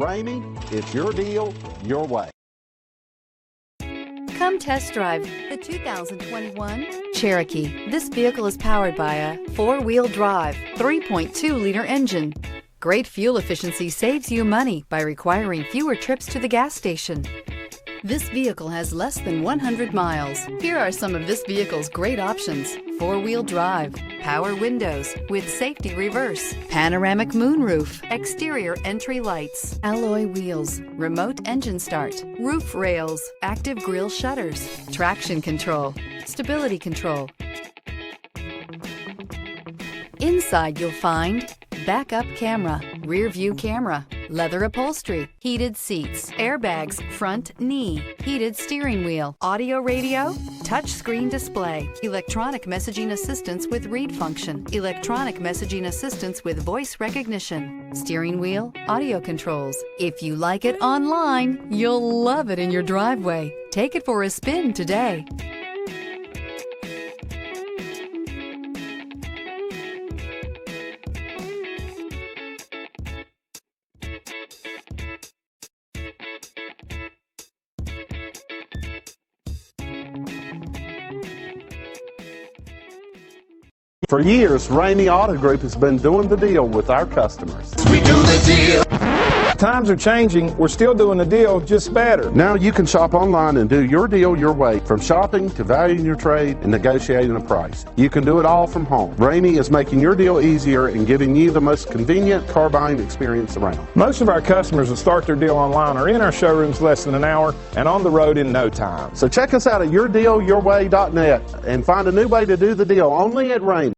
Ramey, it's your deal, your way. Come test drive the 2021 Cherokee. This vehicle is powered by a 4-wheel drive, 3.2-liter engine. Great fuel efficiency saves you money by requiring fewer trips to the gas station. This vehicle has less than 100 miles. Here are some of this vehicle's great options: 4-wheel drive, power windows with safety reverse, panoramic moonroof, exterior entry lights, alloy wheels, remote engine start, roof rails, active grille shutters, traction control, stability control. Inside you'll find backup camera, rear view camera, leather upholstery, heated seats, airbags, front knee, heated steering wheel, audio radio, touchscreen display, electronic messaging assistance with read function, electronic messaging assistance with voice recognition, steering wheel, audio controls. If you like it online, you'll love it in your driveway. Take it for a spin today. For years, Ramey Auto Group has been doing the deal with our customers. We do the deal. Times are changing. We're still doing the deal, just better. Now you can shop online and do your deal your way, from shopping to valuing your trade and negotiating a price. You can do it all from home. Ramey is making your deal easier and giving you the most convenient car buying experience around. Most of our customers that start their deal online are in our showrooms less than an hour and on the road in no time. So check us out at yourdealyourway.net and find a new way to do the deal only at Ramey.